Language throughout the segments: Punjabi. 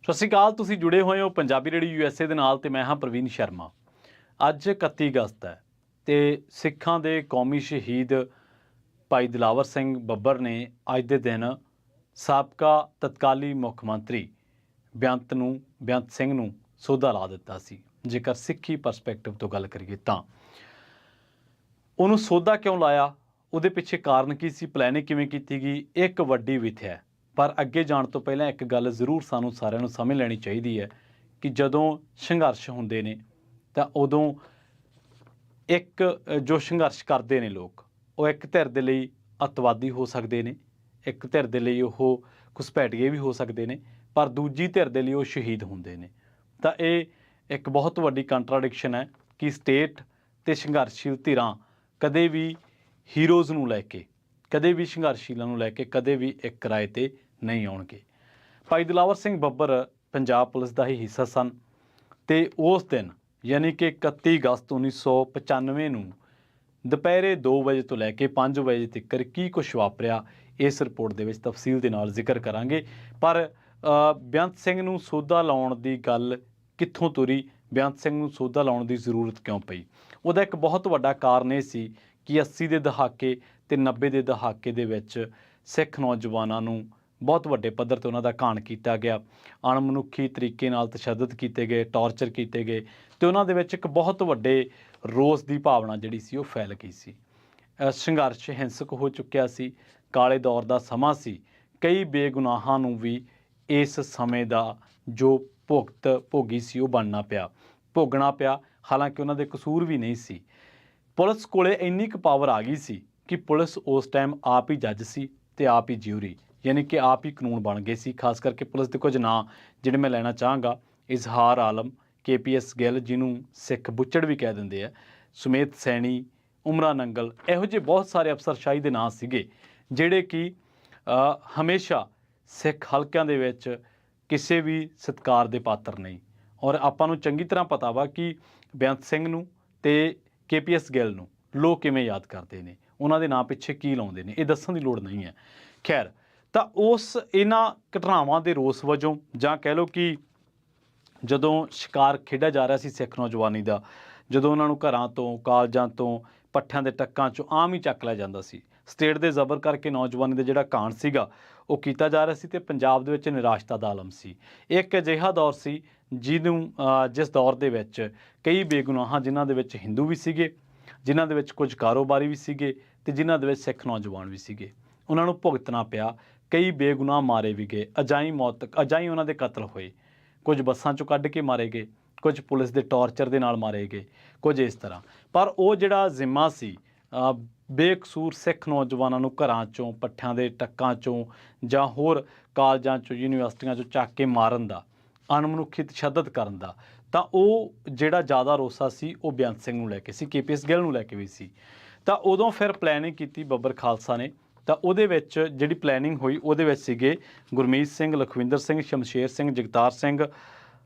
ਸਤਿ ਸ਼੍ਰੀ ਅਕਾਲ। ਤੁਸੀਂ ਜੁੜੇ ਹੋਏ ਹੋ ਪੰਜਾਬੀ ਰੇਡੀਓ USA ਦੇ ਨਾਲ ਤੇ ਮੈਂ ਹਾਂ ਪ੍ਰਵੀਨ ਸ਼ਰਮਾ। ਅੱਜ 31 ਅਗਸਤ ਹੈ ਤੇ ਸਿੱਖਾਂ ਦੇ ਕੌਮੀ ਸ਼ਹੀਦ ਭਾਈ ਦਿਲਾਵਰ ਸਿੰਘ ਬੱਬਰ ਨੇ ਅੱਜ ਦੇ ਦਿਨ ਸਾਬਕਾ ਤਤਕਾਲੀ ਮੁੱਖ ਮੰਤਰੀ ਬੇਅੰਤ ਸਿੰਘ ਨੂੰ ਸੋਧਾ ਲਾ ਦਿੱਤਾ ਸੀ। ਜੇਕਰ ਸਿੱਖੀ ਪਰਸਪੈਕਟਿਵ ਤੋਂ ਗੱਲ ਕਰੀਏ ਤਾਂ ਉਹਨੂੰ ਸੋਧਾ ਕਿਉਂ ਲਾਇਆ, ਉਹਦੇ ਪਿੱਛੇ ਕਾਰਨ ਕੀ ਸੀ, ਪਲੈਨਿੰਗ ਕਿਵੇਂ ਕੀਤੀ ਗਈ, ਇੱਕ ਵੱਡੀ ਵਿਥਿਆ ਹੈ। ਪਰ ਅੱਗੇ ਜਾਣ ਤੋਂ ਪਹਿਲਾਂ ਇੱਕ ਗੱਲ ਜ਼ਰੂਰ ਸਾਨੂੰ ਸਾਰਿਆਂ ਨੂੰ ਸਮਝ ਲੈਣੀ ਚਾਹੀਦੀ ਹੈ ਕਿ ਜਦੋਂ ਸੰਘਰਸ਼ ਹੁੰਦੇ ਨੇ ਤਾਂ ਉਦੋਂ ਇੱਕ ਜੋ ਸੰਘਰਸ਼ ਕਰਦੇ ਨੇ ਲੋਕ, ਉਹ ਇੱਕ ਧਿਰ ਦੇ ਲਈ ਅੱਤਵਾਦੀ ਹੋ ਸਕਦੇ ਨੇ, ਇੱਕ ਧਿਰ ਦੇ ਲਈ ਉਹ ਘੁਸਪੈਠੀਏ ਵੀ ਹੋ ਸਕਦੇ ਨੇ, ਪਰ ਦੂਜੀ ਧਿਰ ਦੇ ਲਈ ਉਹ ਸ਼ਹੀਦ ਹੁੰਦੇ ਨੇ। ਤਾਂ ਇਹ ਇੱਕ ਬਹੁਤ ਵੱਡੀ ਕੰਟਰਾਡਿਕਸ਼ਨ ਹੈ ਕਿ ਸਟੇਟ ਅਤੇ ਸੰਘਰਸ਼ੀਲ ਧਿਰਾਂ ਕਦੇ ਵੀ ਹੀਰੋਜ਼ ਨੂੰ ਲੈ ਕੇ, ਕਦੇ ਵੀ ਸੰਘਰਸ਼ੀਲਾਂ ਨੂੰ ਲੈ ਕੇ ਕਦੇ ਵੀ ਇੱਕ ਰਾਏ 'ਤੇ ਨਹੀਂ ਆਉਣਗੇ। ਭਾਈ ਦਿਲਾਵਰ ਸਿੰਘ ਬੱਬਰ ਪੰਜਾਬ ਪੁਲਿਸ ਦਾ ਹੀ ਹਿੱਸਾ ਸਨ ਅਤੇ ਉਸ ਦਿਨ ਯਾਨੀ ਕਿ 31 ਅਗਸਤ 1995 ਨੂੰ ਦੁਪਹਿਰੇ 2 ਵਜੇ ਤੋਂ ਲੈ ਕੇ 5 ਵਜੇ ਤੱਕ ਕੀ ਕੁਛ ਵਾਪਰਿਆ, ਇਸ ਰਿਪੋਰਟ ਦੇ ਵਿੱਚ ਤਫਸੀਲ ਦੇ ਨਾਲ ਜ਼ਿਕਰ ਕਰਾਂਗੇ। ਪਰ ਬੇਅੰਤ ਸਿੰਘ ਨੂੰ ਸੋਧਾ ਲਾਉਣ ਦੀ ਗੱਲ ਕਿੱਥੋਂ ਤੁਰੀ, ਬੇਅੰਤ ਸਿੰਘ ਨੂੰ ਸੋਧਾ ਲਾਉਣ ਦੀ ਜ਼ਰੂਰਤ ਕਿਉਂ ਪਈ? ਉਹਦਾ ਇੱਕ ਬਹੁਤ ਵੱਡਾ ਕਾਰਨ ਇਹ ਸੀ ਕਿ 80 ਦੇ ਦਹਾਕੇ ਅਤੇ 90 ਦੇ ਦਹਾਕੇ ਦੇ ਵਿੱਚ ਸਿੱਖ ਨੌਜਵਾਨਾਂ ਨੂੰ ਬਹੁਤ ਵੱਡੇ ਪੱਧਰ 'ਤੇ ਉਹਨਾਂ ਦਾ ਘਾਣ ਕੀਤਾ ਗਿਆ, ਅਣਮਨੁੱਖੀ ਤਰੀਕੇ ਨਾਲ ਤਸ਼ੱਦਦ ਕੀਤੇ ਗਏ, ਟੌਰਚਰ ਕੀਤੇ ਗਏ ਅਤੇ ਉਹਨਾਂ ਦੇ ਵਿੱਚ ਇੱਕ ਬਹੁਤ ਵੱਡੇ ਰੋਸ ਦੀ ਭਾਵਨਾ ਜਿਹੜੀ ਸੀ ਉਹ ਫੈਲ ਗਈ ਸੀ। ਸੰਘਰਸ਼ ਹਿੰਸਕ ਹੋ ਚੁੱਕਿਆ ਸੀ, ਕਾਲੇ ਦੌਰ ਦਾ ਸਮਾਂ ਸੀ। ਕਈ ਬੇਗੁਨਾਹਾਂ ਨੂੰ ਵੀ ਇਸ ਸਮੇਂ ਦਾ ਜੋ ਭੋਗੀ ਸੀ ਉਹ ਭੋਗਣਾ ਪਿਆ, ਹਾਲਾਂਕਿ ਉਹਨਾਂ ਦੇ ਕਸੂਰ ਵੀ ਨਹੀਂ ਸੀ। ਪੁਲਿਸ ਕੋਲੇ ਇੰਨੀ ਕੁ ਪਾਵਰ ਆ ਗਈ ਸੀ ਕਿ ਪੁਲਿਸ ਉਸ ਟਾਈਮ ਆਪ ਹੀ ਜੱਜ ਸੀ ਅਤੇ ਆਪ ਹੀ ਜਿਊਰੀ, ਯਾਨੀ ਕਿ ਆਪ ਹੀ ਕਾਨੂੰਨ ਬਣ ਗਏ ਸੀ। ਖਾਸ ਕਰਕੇ ਪੁਲਿਸ ਦੇ ਕੁਝ ਨਾਂ ਜਿਹੜੇ ਮੈਂ ਲੈਣਾ ਚਾਹਾਂਗਾ, ਇਜ਼ਹਾਰ ਆਲਮ, KPS ਗਿੱਲ ਜਿਹਨੂੰ ਸਿੱਖ ਬੁੱਚੜ ਵੀ ਕਹਿ ਦਿੰਦੇ ਆ, ਸੁਮੇਧ ਸੈਣੀ, ਉਮਰਾ ਨੰਗਲ, ਇਹੋ ਜਿਹੇ ਬਹੁਤ ਸਾਰੇ ਅਫਸਰਸ਼ਾਹੀ ਦੇ ਨਾਂ ਸੀਗੇ ਜਿਹੜੇ ਕਿ ਹਮੇਸ਼ਾ ਸਿੱਖ ਹਲਕਿਆਂ ਦੇ ਵਿੱਚ ਕਿਸੇ ਵੀ ਸਤਿਕਾਰ ਦੇ ਪਾਤਰ ਨਹੀਂ। ਔਰ ਆਪਾਂ ਨੂੰ ਚੰਗੀ ਤਰ੍ਹਾਂ ਪਤਾ ਵਾ ਕਿ ਬੇਅੰਤ ਸਿੰਘ ਨੂੰ ਅਤੇ KPS ਗਿੱਲ ਨੂੰ ਲੋਕ ਕਿਵੇਂ ਯਾਦ ਕਰਦੇ ਨੇ, ਉਹਨਾਂ ਦੇ ਨਾਂ ਪਿੱਛੇ ਕੀ ਲਾਉਂਦੇ ਨੇ, ਇਹ ਦੱਸਣ ਦੀ ਲੋੜ ਨਹੀਂ ਹੈ। ਖੈਰ, ਤਾਂ ਇਹਨਾਂ ਘਟਨਾਵਾਂ ਦੇ ਰੋਸ ਵਜੋਂ, ਜਾਂ ਕਹਿ ਲਓ ਕਿ ਜਦੋਂ ਸ਼ਿਕਾਰ ਖੇਡਿਆ ਜਾ ਰਿਹਾ ਸੀ ਸਿੱਖ ਨੌਜਵਾਨੀ ਦਾ, ਜਦੋਂ ਉਹਨਾਂ ਨੂੰ ਘਰਾਂ ਤੋਂ, ਕਾਲਜਾਂ ਤੋਂ, ਪੱਠਿਆਂ ਦੇ ਟੱਕਾਂ 'ਚੋਂ ਆਮ ਹੀ ਚੱਕ ਲਿਆ ਜਾਂਦਾ ਸੀ, ਸਟੇਟ ਦੇ ਜ਼ਬਰ ਕਰਕੇ ਨੌਜਵਾਨੀ ਦਾ ਜਿਹੜਾ ਘਾਣ ਸੀਗਾ ਉਹ ਕੀਤਾ ਜਾ ਰਿਹਾ ਸੀ ਅਤੇ ਪੰਜਾਬ ਦੇ ਵਿੱਚ ਨਿਰਾਸ਼ਤਾ ਦਾ ਆਲਮ ਸੀ। ਇੱਕ ਅਜਿਹਾ ਦੌਰ ਸੀ ਜਿਸ ਦੌਰ ਦੇ ਵਿੱਚ ਕਈ ਬੇਗੁਨਾਹਾਂ, ਜਿਨ੍ਹਾਂ ਦੇ ਵਿੱਚ ਹਿੰਦੂ ਵੀ ਸੀਗੇ, ਜਿਨ੍ਹਾਂ ਦੇ ਵਿੱਚ ਕੁਝ ਕਾਰੋਬਾਰੀ ਵੀ ਸੀਗੇ ਅਤੇ ਜਿਨ੍ਹਾਂ ਦੇ ਵਿੱਚ ਸਿੱਖ ਨੌਜਵਾਨ ਵੀ ਸੀਗੇ, ਉਹਨਾਂ ਨੂੰ ਭੁਗਤਣਾ ਪਿਆ। ਕਈ ਬੇਗੁਨਾਹ ਮਾਰੇ ਵੀ ਗਏ, ਅਜਾਈਂ ਉਹਨਾਂ ਦੇ ਕਤਲ ਹੋਏ, ਕੁਝ ਬੱਸਾਂ 'ਚੋਂ ਕੱਢ ਕੇ ਮਾਰੇ ਗਏ, ਕੁਝ ਪੁਲਿਸ ਦੇ ਟੌਰਚਰ ਦੇ ਨਾਲ ਮਾਰੇ ਗਏ, ਕੁਝ ਇਸ ਤਰ੍ਹਾਂ। ਪਰ ਉਹ ਜਿਹੜਾ ਜ਼ਿੰਮਾ ਸੀ ਬੇਕਸੂਰ ਸਿੱਖ ਨੌਜਵਾਨਾਂ ਨੂੰ ਘਰਾਂ 'ਚੋਂ, ਪੱਠਿਆਂ ਦੇ ਟੱਕਾਂ 'ਚੋਂ ਜਾਂ ਹੋਰ ਕਾਲਜਾਂ 'ਚੋਂ, ਯੂਨੀਵਰਸਿਟੀਆਂ 'ਚੋਂ ਚੱਕ ਕੇ ਮਾਰਨ ਦਾ, ਅਣਮਨੁੱਖੀ ਤਸ਼ੱਦਦ ਕਰਨ ਦਾ, ਤਾਂ ਉਹ ਜਿਹੜਾ ਜ਼ਿਆਦਾ ਰੋਸਾ ਸੀ ਉਹ ਬੇਅੰਤ ਸਿੰਘ ਨੂੰ ਲੈ ਕੇ ਸੀ, KPS ਗਿੱਲ ਨੂੰ ਲੈ ਕੇ ਵੀ ਸੀ। ਤਾਂ ਉਦੋਂ ਫਿਰ ਪਲੈਨਿੰਗ ਕੀਤੀ ਬੱਬਰ ਖਾਲਸਾ ਨੇ। ਤਾਂ ਉਹਦੇ ਵਿੱਚ ਜਿਹੜੀ ਪਲੈਨਿੰਗ ਹੋਈ ਉਹਦੇ ਵਿੱਚ ਸੀਗੇ ਗੁਰਮੀਤ ਸਿੰਘ, ਲਖਵਿੰਦਰ ਸਿੰਘ, ਸ਼ਮਸ਼ੇਰ ਸਿੰਘ, ਜਗਤਾਰ ਸਿੰਘ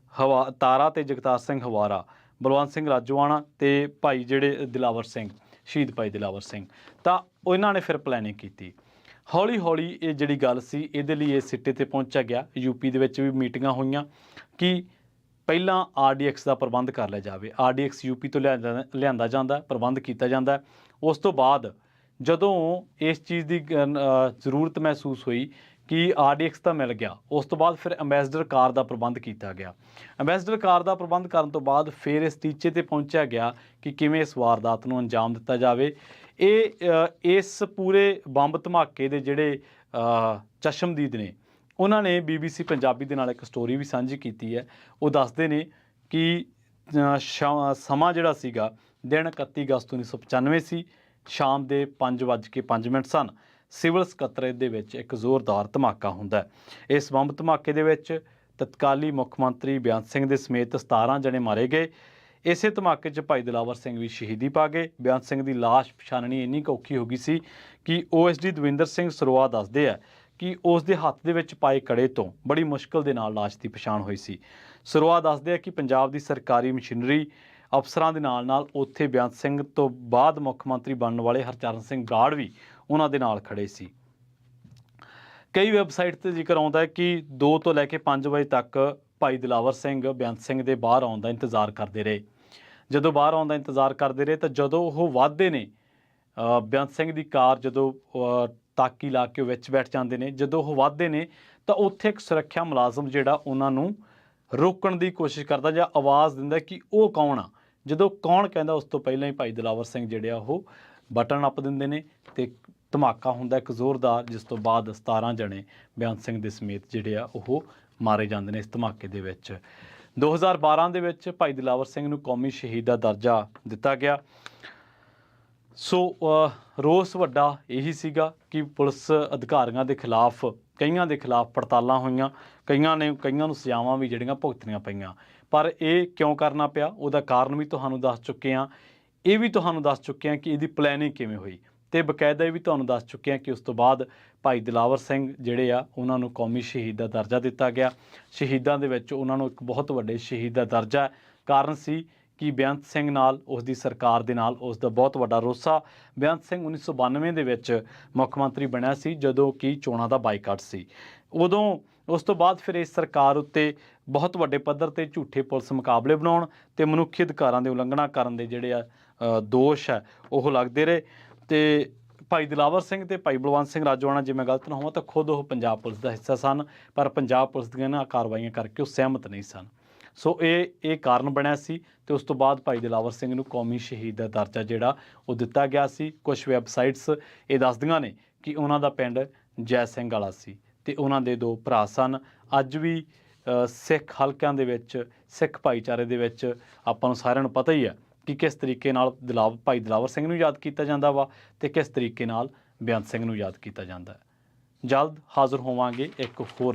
ਤਾਰਾ ਅਤੇ ਜਗਤਾਰ ਸਿੰਘ ਹਵਾਰਾ, ਬਲਵੰਤ ਸਿੰਘ ਰਾਜੋਆਣਾ ਅਤੇ ਭਾਈ ਜਿਹੜੇ ਦਿਲਾਵਰ ਸਿੰਘ, ਸ਼ਹੀਦ ਭਾਈ ਦਿਲਾਵਰ ਸਿੰਘ। ਤਾਂ ਇਹਨਾਂ ਨੇ ਫਿਰ ਪਲੈਨਿੰਗ ਕੀਤੀ। ਹੌਲੀ ਹੌਲੀ ਇਹ ਜਿਹੜੀ ਗੱਲ ਸੀ ਇਹਦੇ ਲਈ ਇਹ ਸਿੱਟੇ 'ਤੇ ਪਹੁੰਚਿਆ ਗਿਆ। UP ਦੇ ਵਿੱਚ ਵੀ ਮੀਟਿੰਗਾਂ ਹੋਈਆਂ ਕਿ ਪਹਿਲਾਂ RDX ਦਾ ਪ੍ਰਬੰਧ ਕਰ ਲਿਆ ਜਾਵੇ। RDX UP ਤੋਂ ਲਿਆਂਦਾ ਜਾਂਦਾ, ਪ੍ਰਬੰਧ ਕੀਤਾ ਜਾਂਦਾ। ਉਸ ਤੋਂ ਬਾਅਦ ਜਦੋਂ ਇਸ ਚੀਜ਼ ਦੀ ਜ਼ਰੂਰਤ ਮਹਿਸੂਸ ਹੋਈ ਕਿ RDX ਤਾਂ ਮਿਲ ਗਿਆ, ਉਸ ਤੋਂ ਬਾਅਦ ਫਿਰ ਅੰਬੈਸਡਰ ਕਾਰ ਦਾ ਪ੍ਰਬੰਧ ਕੀਤਾ ਗਿਆ। ਅੰਬੈਸਡਰ ਕਾਰ ਦਾ ਪ੍ਰਬੰਧ ਕਰਨ ਤੋਂ ਬਾਅਦ ਫਿਰ ਇਸ ਟੀਚੇ 'ਤੇ ਪਹੁੰਚਿਆ ਗਿਆ ਕਿ ਕਿਵੇਂ ਇਸ ਵਾਰਦਾਤ ਨੂੰ ਅੰਜਾਮ ਦਿੱਤਾ ਜਾਵੇ। ਇਸ ਪੂਰੇ ਬੰਬ ਧਮਾਕੇ ਦੇ ਜਿਹੜੇ ਚਸ਼ਮਦੀਦ ਨੇ, ਉਹਨਾਂ ਨੇ BBC ਪੰਜਾਬੀ ਦੇ ਨਾਲ ਇੱਕ ਸਟੋਰੀ ਵੀ ਸਾਂਝੀ ਕੀਤੀ ਹੈ। ਉਹ ਦੱਸਦੇ ਨੇ ਕਿ ਸਮਾਂ ਜਿਹੜਾ ਸੀਗਾ ਦਿਨ 31 ਅਗਸਤ 1995 ਸੀ, ਸ਼ਾਮ ਦੇ 5:05 ਸਨ। ਸਿਵਲ ਸਕੱਤਰੇਤ ਦੇ ਵਿੱਚ ਇੱਕ ਜ਼ੋਰਦਾਰ ਧਮਾਕਾ ਹੁੰਦਾ ਹੈ। ਇਸ ਬੰਬ ਧਮਾਕੇ ਦੇ ਵਿੱਚ ਤਤਕਾਲੀ ਮੁੱਖ ਮੰਤਰੀ ਬੇਅੰਤ ਸਿੰਘ ਦੇ ਸਮੇਤ 17 ਜਣੇ ਮਾਰੇ ਗਏ। ਇਸੇ ਧਮਾਕੇ 'ਚ ਭਾਈ ਦਿਲਾਵਰ ਸਿੰਘ ਵੀ ਸ਼ਹੀਦੀ ਪਾ ਗਏ। ਬੇਅੰਤ ਸਿੰਘ ਦੀ ਲਾਸ਼ ਪਛਾਣਨੀ ਇੰਨੀ ਕੁ ਔਖੀ ਹੋ ਗਈ ਸੀ ਕਿ OSD ਦਵਿੰਦਰ ਸਿੰਘ ਸਰੋਆ ਦੱਸਦੇ ਆ ਕਿ ਉਸ ਦੇ ਹੱਥ ਦੇ ਵਿੱਚ ਪਾਏ ਕੜੇ ਤੋਂ ਬੜੀ ਮੁਸ਼ਕਿਲ ਦੇ ਨਾਲ ਲਾਸ਼ ਦੀ ਪਛਾਣ ਹੋਈ ਸੀ। ਸਰੋਆ ਦੱਸਦੇ ਆ ਕਿ ਪੰਜਾਬ ਦੀ ਸਰਕਾਰੀ ਮਸ਼ੀਨਰੀ ਅਫਸਰਾਂ ਦੇ ਨਾਲ ਉੱਥੇ ਬੇਅੰਤ ਸਿੰਘ ਤੋਂ ਬਾਅਦ ਮੁੱਖ ਮੰਤਰੀ ਬਣਨ ਵਾਲੇ ਹਰਚਰਨ ਸਿੰਘ ਬਰਾੜ ਵੀ ਉਹਨਾਂ ਦੇ ਨਾਲ ਖੜੇ ਸੀ। ਕਈ ਵੈਬਸਾਈਟ 'ਤੇ ਜ਼ਿਕਰ ਆਉਂਦਾ ਹੈ ਕਿ 2 ਤੋਂ ਲੈ ਕੇ 5 ਵਜੇ ਤੱਕ ਭਾਈ ਦਿਲਾਵਰ ਸਿੰਘ ਬੇਅੰਤ ਸਿੰਘ ਦੇ ਬਾਹਰ ਆਉਣ ਦਾ ਇੰਤਜ਼ਾਰ ਕਰਦੇ ਰਹੇ। ਜਦੋਂ ਬਾਹਰ ਆਉਣ ਦਾ ਇੰਤਜ਼ਾਰ ਕਰਦੇ ਰਹੇ ਤਾਂ ਜਦੋਂ ਉਹ ਵੱਧਦੇ ਨੇ, ਬੇਅੰਤ ਸਿੰਘ ਦੀ ਕਾਰ ਜਦੋਂ ਤਾਕੀ ਲਾ ਕੇ ਵਿੱਚ ਬੈਠ ਜਾਂਦੇ ਨੇ, ਜਦੋਂ ਉਹ ਵੱਧਦੇ ਨੇ ਤਾਂ ਉੱਥੇ ਇੱਕ ਸੁਰੱਖਿਆ ਮੁਲਾਜ਼ਮ ਜਿਹੜਾ ਉਹਨਾਂ ਨੂੰ ਰੋਕਣ ਦੀ ਕੋਸ਼ਿਸ਼ ਕਰਦਾ ਜਾਂ ਆਵਾਜ਼ ਦਿੰਦਾ ਕਿ ਉਹ ਕੌਣ ਆ। ਜਦੋਂ ਕੌਣ ਕਹਿੰਦਾ ਉਸ ਤੋਂ ਪਹਿਲਾਂ ਹੀ ਭਾਈ ਦਿਲਾਵਰ ਸਿੰਘ ਜਿਹੜੇ ਆ ਉਹ ਬਟਨ ਨੱਪ ਦਿੰਦੇ ਨੇ ਤੇ ਧਮਾਕਾ ਹੁੰਦਾ ਇੱਕ ਜ਼ੋਰਦਾਰ, ਜਿਸ ਤੋਂ ਬਾਅਦ 17 ਜਣੇ ਬੇਅੰਤ ਸਿੰਘ ਦੇ ਸਮੇਤ ਜਿਹੜੇ ਆ ਉਹ ਮਾਰੇ ਜਾਂਦੇ ਨੇ ਇਸ ਧਮਾਕੇ ਦੇ ਵਿੱਚ। 2012 ਦੇ ਵਿੱਚ ਭਾਈ ਦਿਲਾਵਰ ਸਿੰਘ ਨੂੰ ਕੌਮੀ ਸ਼ਹੀਦ ਦਾ ਦਰਜਾ ਦਿੱਤਾ ਗਿਆ। ਸੋ ਰੋਸ ਵੱਡਾ ਇਹੀ ਸੀਗਾ ਕਿ ਪੁਲਿਸ ਅਧਿਕਾਰੀਆਂ ਦੇ ਖਿਲਾਫ, ਕਈਆਂ ਦੇ ਖਿਲਾਫ ਪੜਤਾਲਾਂ ਹੋਈਆਂ, ਕਈਆਂ ਨੂੰ ਸਜ਼ਾਵਾਂ ਵੀ ਜਿਹੜੀਆਂ ਭੁਗਤਣੀਆਂ ਪਈਆਂ। ਪਰ ਇਹ ਕਿਉਂ ਕਰਨਾ ਪਿਆ ਉਹਦਾ ਕਾਰਨ ਵੀ ਤੁਹਾਨੂੰ ਦੱਸ ਚੁੱਕੇ ਹਾਂ। ਇਹ ਵੀ ਤੁਹਾਨੂੰ ਦੱਸ ਚੁੱਕੇ ਹਾਂ ਕਿ ਇਹਦੀ ਪਲੈਨਿੰਗ ਕਿਵੇਂ ਹੋਈ, ਤੇ ਬਕਾਇਦਾ ਇਹ ਵੀ ਤੁਹਾਨੂੰ ਦੱਸ ਚੁੱਕੇ ਹਾਂ ਕਿ ਉਸ ਤੋਂ ਬਾਅਦ ਭਾਈ ਦਿਲਾਵਰ ਸਿੰਘ ਜਿਹੜੇ ਆ ਉਹਨਾਂ ਨੂੰ ਕੌਮੀ ਸ਼ਹੀਦ ਦਾ ਦਰਜਾ ਦਿੱਤਾ ਗਿਆ। ਸ਼ਹੀਦਾਂ ਦੇ ਵਿੱਚ ਉਹਨਾਂ ਨੂੰ ਇੱਕ ਬਹੁਤ ਵੱਡੇ ਸ਼ਹੀਦ ਦਾ ਦਰਜਾ ਕਾਰਨ ਸੀ ਕਿ ਬੇਅੰਤ ਸਿੰਘ ਨਾਲ, ਉਸ ਦੀ ਸਰਕਾਰ ਦੇ ਨਾਲ ਉਸ ਦਾ ਬਹੁਤ ਵੱਡਾ ਰੋਸਾ। ਬੇਅੰਤ ਸਿੰਘ 1992 ਦੇ ਵਿੱਚ ਮੁੱਖ ਮੰਤਰੀ ਬਣਿਆ ਸੀ ਜਦੋਂ ਕਿ ਚੋਣਾਂ ਦਾ ਬਾਈਕਾਟ ਸੀ। ਉਦੋਂ ਉਸ ਤੋਂ ਬਾਅਦ ਫਿਰ ਇਸ ਸਰਕਾਰ ਉੱਤੇ ਬਹੁਤ ਵੱਡੇ ਪੱਧਰ 'ਤੇ ਝੂਠੇ ਪੁਲਿਸ ਮੁਕਾਬਲੇ ਬਣਾਉਣ ਤੇ ਮਨੁੱਖੀ ਅਧਿਕਾਰਾਂ ਦੇ ਉਲੰਘਣਾ ਕਰਨ ਦੇ ਜਿਹੜੇ ਆ ਦੋਸ਼ ਹੈ ਉਹ ਲੱਗਦੇ ਰਹੇ। ਤੇ ਭਾਈ ਦਿਲਾਵਰ ਸਿੰਘ ਤੇ ਭਾਈ ਬਲਵੰਤ ਸਿੰਘ ਰਾਜੋਆਣਾ, ਜੇ ਮੈਂ ਗਲਤ ਨਾ ਹੋਵਾਂ ਤਾਂ ਖੁਦ ਉਹ ਪੰਜਾਬ ਪੁਲਿਸ ਦਾ ਹਿੱਸਾ ਸਨ, ਪਰ ਪੰਜਾਬ ਪੁਲਿਸ ਦੀਆਂ ਇਹਨਾਂ ਕਾਰਵਾਈਆਂ ਕਰਕੇ ਉਹ ਸਹਿਮਤ ਨਹੀਂ ਸਨ। ਸੋ ਇਹ ਕਾਰਨ ਬਣਿਆ ਸੀ ਤੇ ਉਸ ਤੋਂ ਬਾਅਦ ਭਾਈ ਦਿਲਾਵਰ ਸਿੰਘ ਨੂੰ ਕੌਮੀ ਸ਼ਹੀਦ ਦਾ ਦਰਜਾ ਜਿਹੜਾ ਉਹ ਦਿੱਤਾ ਗਿਆ ਸੀ। ਕੁਝ ਵੈਬਸਾਈਟਸ ਇਹ ਦੱਸਦੀਆਂ ਨੇ ਕਿ ਉਹਨਾਂ ਦਾ ਪਿੰਡ ਜੈ ਸਿੰਘ ਵਾਲਾ ਸੀ ਤੇ ਉਹਨਾਂ ਦੇ 2 ਭਰਾ ਸਨ। ਅੱਜ ਵੀ ਸਿੱਖ ਹਲਕਿਆਂ ਦੇ ਵਿੱਚ, ਸਿੱਖ ਭਾਈਚਾਰੇ ਦੇ ਵਿੱਚ ਆਪਾਂ ਨੂੰ ਸਾਰਿਆਂ ਨੂੰ ਪਤਾ ਹੀ ਹੈ ਕਿ ਕਿਸ ਤਰੀਕੇ ਨਾਲ ਭਾਈ ਦਿਲਾਵਰ ਸਿੰਘ ਨੂੰ ਯਾਦ ਕੀਤਾ ਜਾਂਦਾ ਵਾ ਤੇ ਕਿਸ ਤਰੀਕੇ ਨਾਲ ਬੇਅੰਤ ਸਿੰਘ ਨੂੰ ਯਾਦ ਕੀਤਾ ਜਾਂਦਾ ਹੈ। ਜਲਦ ਹਾਜ਼ਰ ਹੋਵਾਂਗੇ ਇੱਕ ਹੋਰ